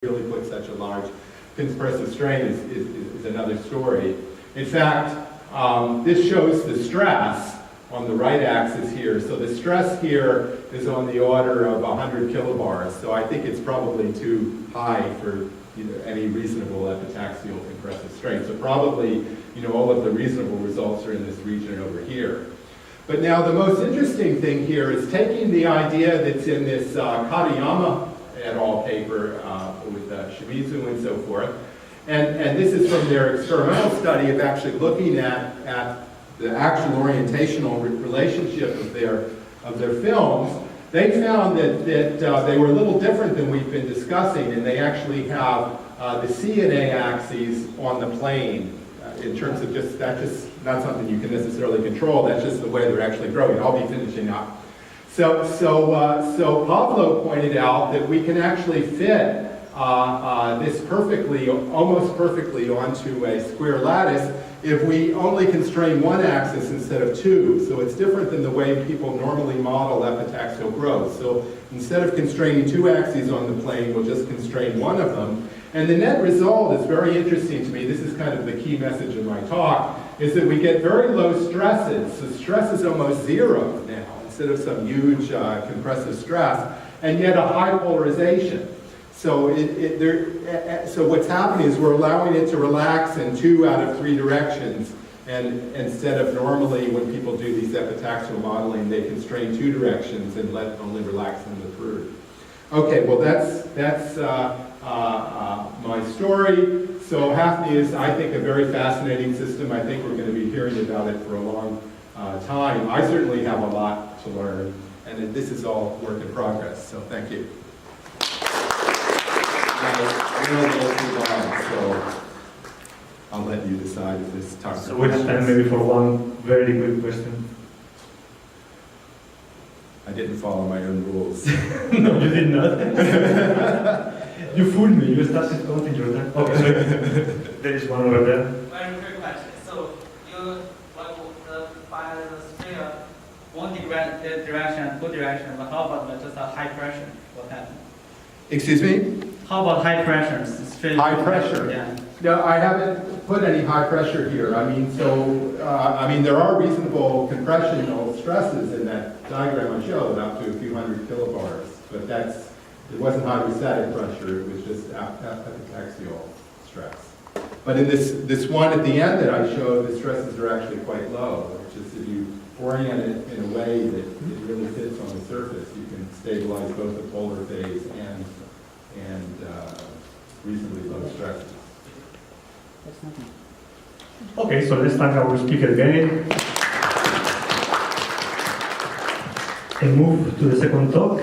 really put such a large compressive strain is another story. In fact, this shows the stress on the right axis here. So the stress here is on the order of 100 kilobars. So I think it's probably too high for any reasonable epitaxial compressive strain. So probably, all of the reasonable results are in this region over here. But now the most interesting thing here is taking the idea that's in this Katayama et al. Paper with Shimizu and so forth, and this is from their experimental study of actually looking at the actual orientational relationship of their films. They found that they were a little different than we've been discussing, and they actually have the C and A axes on the plane in terms of that's just not something you can necessarily control. That's just the way they're actually growing. I'll be finishing up. So Pablo pointed out that we can actually fit this perfectly, almost perfectly onto a square lattice if we only constrain one axis instead of two. So it's different than the way people normally model epitaxial growth. So instead of constraining two axes on the plane, we'll just constrain one of them. And the net result is very interesting to me. This is kind of the key message of my talk, is that we get very low stresses. So stress is almost zero now, instead of some huge compressive stress, and yet a high polarization. So so what's happening is we're allowing it to relax in 2 out of 3 directions, and instead of normally when people do these epitaxial modeling, they constrain 2 directions and let only relax in the 3rd. Okay, well that's my story. So Hafnia is, I think, a very fascinating system. I think we're going to be hearing about it for a long time. I certainly have a lot to learn, and this is all work in progress, so thank you. So I'll let you decide if this talks. So we have time maybe for one very quick question. I didn't follow my own rules. No, you did not. You fooled me. You started counting your time. Okay, so there is one over there. Very quick question. So you by the sphere, one direction, 2 direction, but how about just a high pressure? What happens? Excuse me? How about high pressure? High pressure? Yeah. No, I haven't put any high pressure here. I mean, there are reasonable compressional stresses in that diagram I showed, up to a few hundred kilobars, but it wasn't hydrostatic pressure, it was just epitaxial stress. But in this one at the end that I showed, the stresses are actually quite low. It's just if you orient it in a way that it really fits on the surface, you can stabilize both the polar phase and reasonably low stresses. Okay, so let's thank our speaker again. And move to the second talk.